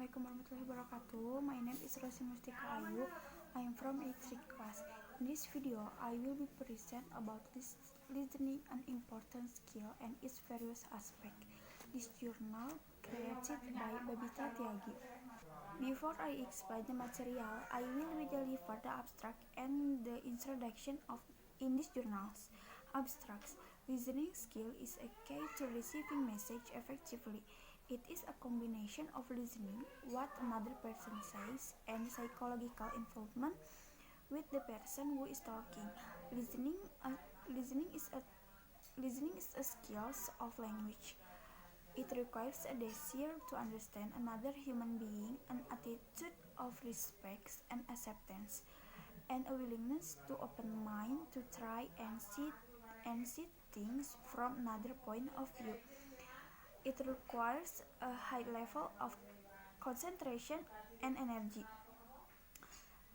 Assalamualaikum warahmatullahi wabarakatuh. My name is Rossi Mustika Ayu. I am from 8th class. In this video, I will be present about listening, an important skill and its various aspects. This journal created by Babita Tiagi. Before I explain the material, I will deliver the abstract and the introduction of in these journals. Abstracts. Listening skill is a key to receiving message effectively. It is a combination of listening what another person says and psychological involvement with the person who is talking. Listening, uh, listening is a listening is a skill of language. It requires a desire to understand another human being, an attitude of respect and acceptance, and a willingness to open mind to try and see things from another point of view. It requires a high level of concentration and energy.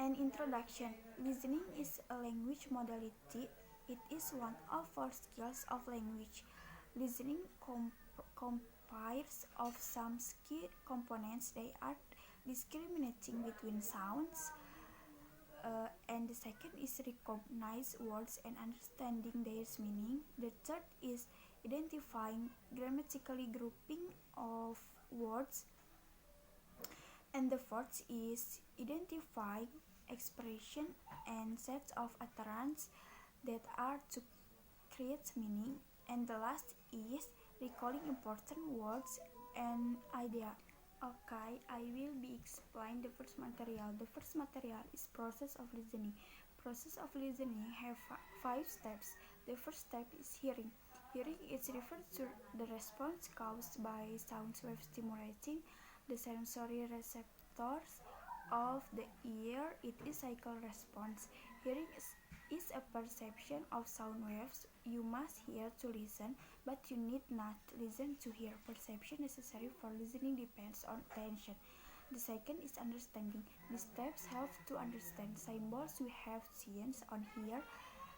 An introduction. Listening is a language modality. It is one of four skills of language. Listening comprises of some key components. They are discriminating between sounds, and the second is recognize words and understanding their meaning. The third is identifying grammatically grouping of words, and the fourth is identifying expression and sets of utterance that are to create meaning, and the last is recalling important words and idea. Okay, I will be explain the first material. The first material is process of listening. Process of listening have five steps. The first step is hearing. Hearing is referred to the response caused by sound wave stimulating the sensory receptors of the ear. It is cycle response. Hearing is a perception of sound waves. You must hear to listen, but you need not listen to hear. Perception necessary for listening depends on attention. The second is understanding. The steps help to understand symbols we have seen on here.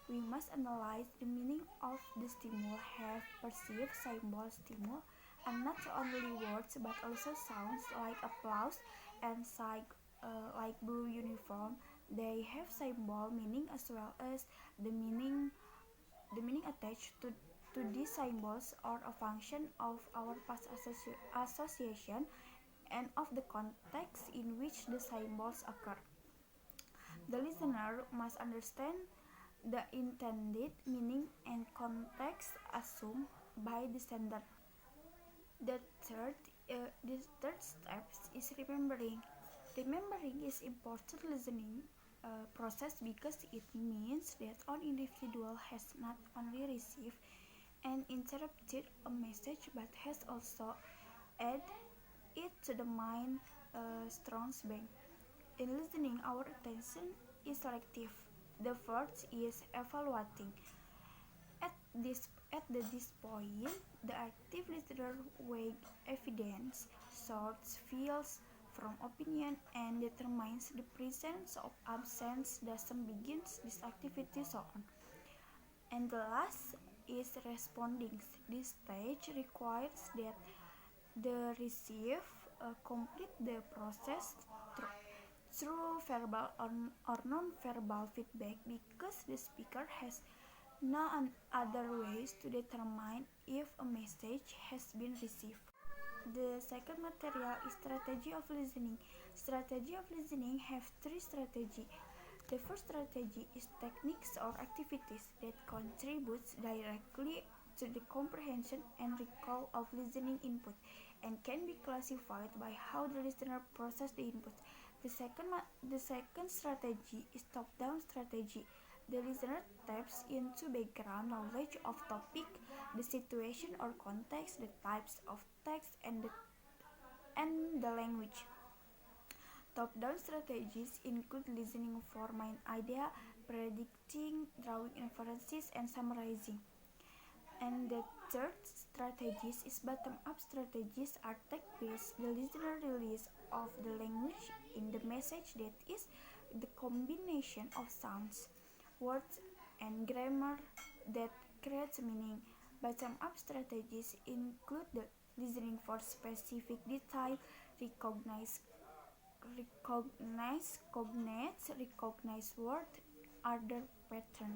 We must analyze the meaning of the stimuli, have perceived symbol stimuli, and not only words but also sounds like applause and like blue uniform. They have symbol meaning as well as the meaning attached to these symbols or a function of our past association and of the context in which the symbols occur. The listener must understand the intended meaning and context assumed by the sender. The third step is remembering. Remembering is important listening process because it means that an individual has not only received and interpreted a message but has also added it to the mind strong's bank. In listening, our attention is selective. The fourth is evaluating. At this point, the active listener weighs evidence, sorts fields from opinion, and determines the presence or absence doesn't begins this activity so on. And the last is responding. This stage requires that the receive complete the process through verbal or non-verbal feedback because the speaker has no other ways to determine if a message has been received. The second material is strategy of listening. Strategy of listening have three strategies. The first strategy is techniques or activities that contribute directly to the comprehension and recall of listening input and can be classified by how the listener processes the input. The second strategy is top-down strategy. The listener taps into background knowledge of topic, the situation or context, the types of text, and the language. Top-down strategies include listening for main idea, predicting, drawing inferences, and summarizing. And the third strategies is bottom-up strategies are text-based. The listener release of the language in the message that is the combination of sounds, words, and grammar that creates meaning. Bottom-up strategies include the listening for specific detail, recognize cognates, recognize word, other pattern.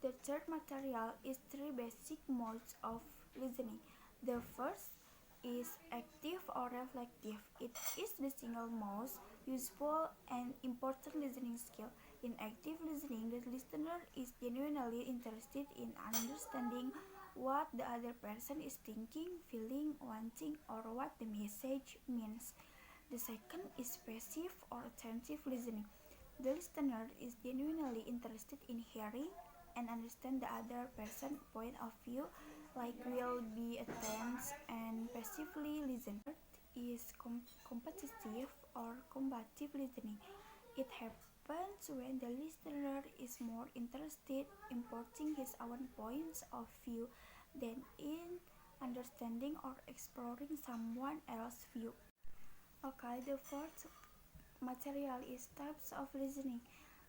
The third material is three basic modes of listening. The first is active or reflective. It is the single most useful and important listening skill. In active listening, the listener is genuinely interested in understanding what the other person is thinking, feeling, wanting, or what the message means. The second is passive or attentive listening. The listener is genuinely interested in hearing and understand the other person's point of view, like will be attentive and passively listen. Third is competitive or combative listening. It happens when the listener is more interested in putting his own points of view than in understanding or exploring someone else's view. Okay, the fourth material is types of listening.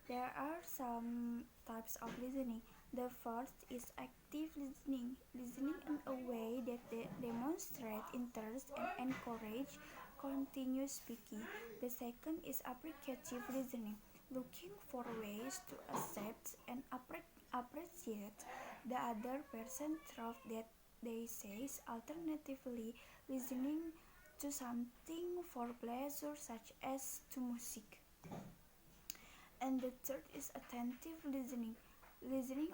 There are some types of listening. The first is active listening, listening in a way that demonstrates interest and encourage continuous speaking. The second is appreciative listening, looking for ways to accept and appreciate the other person through that they say. Alternatively, listening to something for pleasure, such as to music. And the third is attentive listening, listening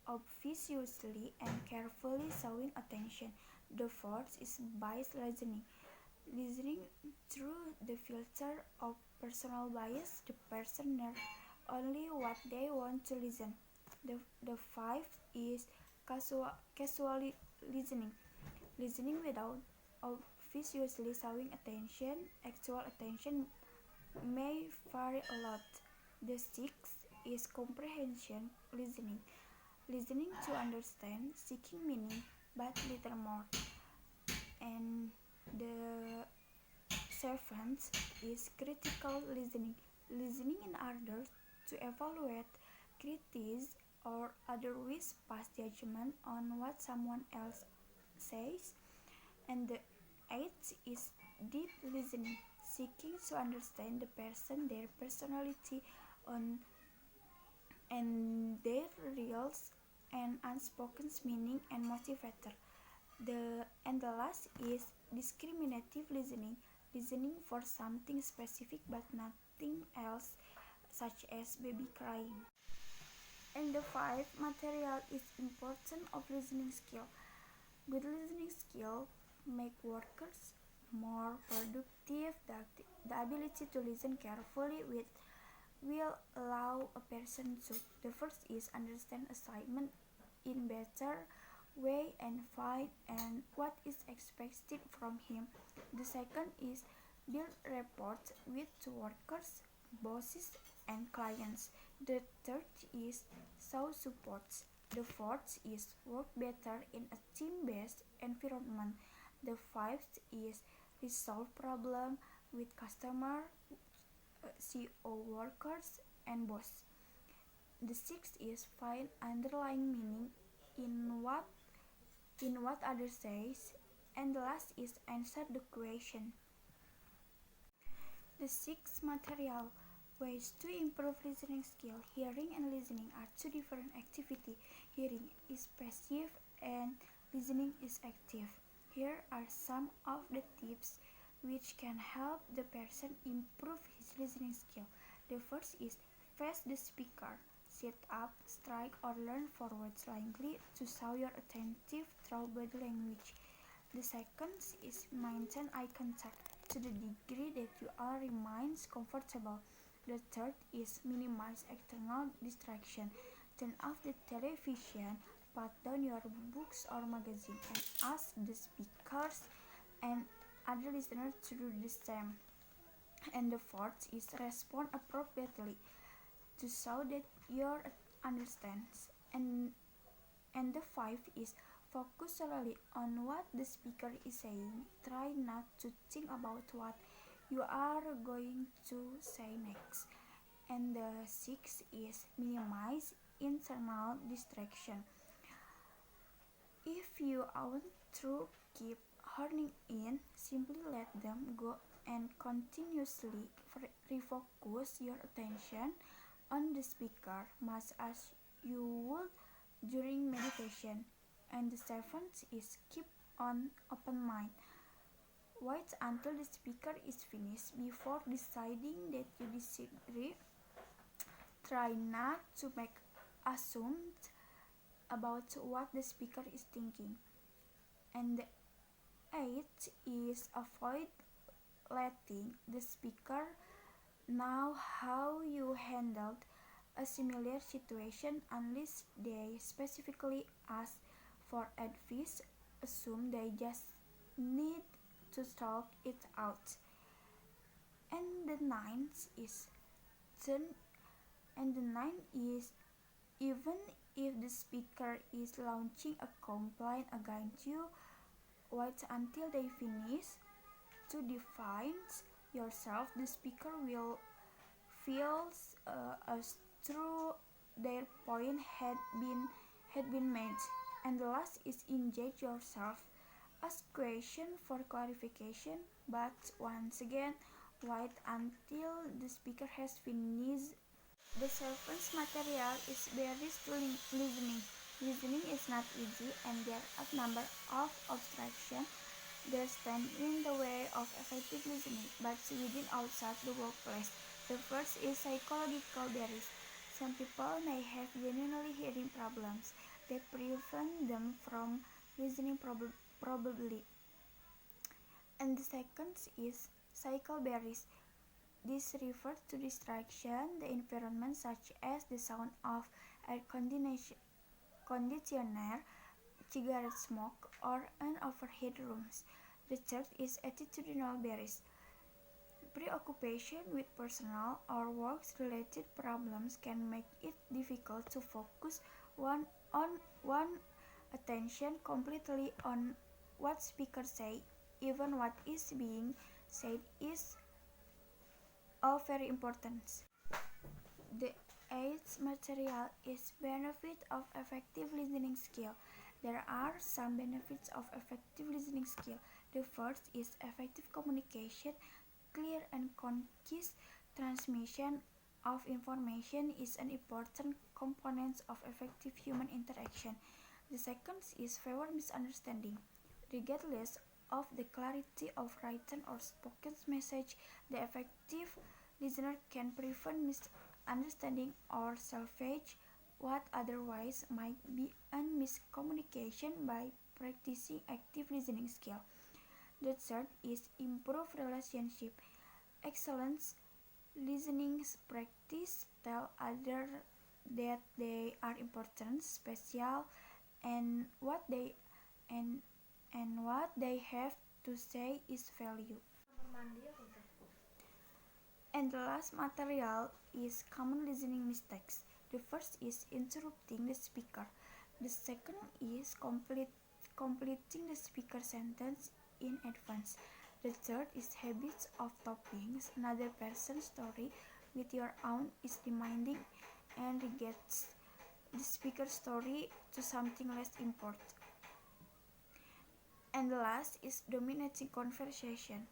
obviously and carefully showing attention. The fourth is biased listening, listening through the filter of personal bias. The person hears only what they want to listen. The fifth is casual listening, listening without obviously showing attention. Actual attention may vary a lot. The sixth is comprehension listening, listening to understand, seeking meaning, but little more. And the seventh is critical listening, listening in order to evaluate, criticize, or otherwise pass judgment on what someone else says. And the eighth is deep listening, seeking to understand the person, their personality, on and their real and unspoken meaning and motivator. The last is discriminative listening, listening for something specific but nothing else, such as baby crying. And the five material is important of listening skill. Good listening skill make workers more productive. The ability to listen carefully will allow a person to: the first is understand assignment in better way and find and what is expected from him. The second is build rapport with workers, bosses, and clients. The third is show support. The fourth is work better in a team-based environment. The fifth is resolve problem with customer, CO workers, and boss. The sixth is find underlying meaning in what others says, and the last is answer the question. The sixth material ways to improve listening skill. Hearing and listening are two different activities. Hearing is passive and listening is active. Here are some of the tips which can help the person improve his listening skill. The first is face the speaker. Sit up, strike, or lean forward slightly to show your attentive through body language. The second is maintain eye contact to the degree that you all remains comfortable. The third is minimize external distraction. Turn off the television, put down your books or magazine, and ask the speakers and other listeners to do the same. And the fourth is respond appropriately to show that you understand. And the fifth is focus solely on what the speaker is saying. Try not to think about what you are going to say next. And the sixth is minimize internal distraction. If you want to keep horning in, simply let them go and continuously refocus your attention on the speaker, much as you would during meditation. And the seventh is keep an open mind. Wait until the speaker is finished before deciding that you disagree. Try not to make assumptions about what the speaker is thinking. And the eighth is avoid letting the speaker know how you handled a similar situation unless they specifically ask for advice. Assume they just need to talk it out. And the ninth is turn and the ninth is even if the speaker is launching a complaint against you, wait until they finish. To define yourself, the speaker will feel as though their point had been made. And the last is engage yourself. Ask questions for clarification, but once again, wait until the speaker has finished. The seventh material is barriers to listening. Listening is not easy, and there are a number of obstructions that stand in the way of effective listening, but within outside the workplace. The first is psychological barriers. Some people may have genuinely hearing problems that prevent them from listening probably. And the second is psychical barriers. This refers to distraction, the environment such as the sound of air conditioner, cigarette smoke, or an overheated rooms. The third is attitudinal barriers. Preoccupation with personal or work-related problems can make it difficult to focus on one attention completely on what speakers say, even what is being said is of very importance. The eighth material is benefit of effective listening skill. There are some benefits of effective listening skill. The first is effective communication. Clear and concise transmission of information is an important component of effective human interaction. The second is fewer misunderstanding. Regardless of the clarity of written or spoken message, the effective listener can prevent misunderstanding or salvage what otherwise might be a miscommunication by practicing active listening skill. The third is improve relationship. Excellent listening practice tell others that they are important, special, and and what they have to say is valued. And the last material is common listening mistakes. The first is interrupting the speaker. The second is completing the speaker sentence in advance. The third is habits of topping another person's story with your own is reminding and regards the speaker's story to something less important. And the last is dominating conversation.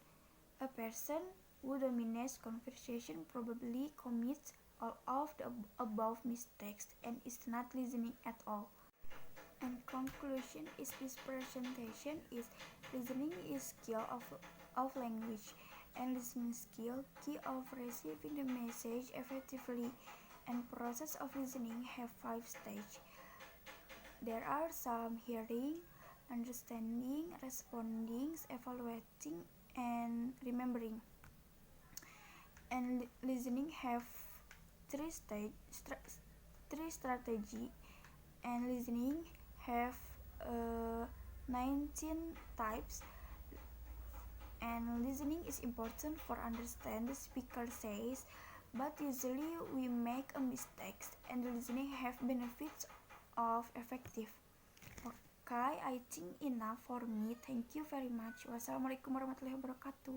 A person who dominates conversation probably commits all of the above mistakes and is not listening at all. And conclusion is this presentation is listening is skill of language and listening skill key of receiving the message effectively and process of listening have 5 stages. There are some hearing, understanding, responding, evaluating, and remembering. And listening have three strategy, and listening have 19 types. And listening is important for understand the speaker says, but usually we make a mistakes. And listening have benefits of effective. Okay, I think enough for me. Thank you very much. Wassalamualaikum warahmatullahi wabarakatuh.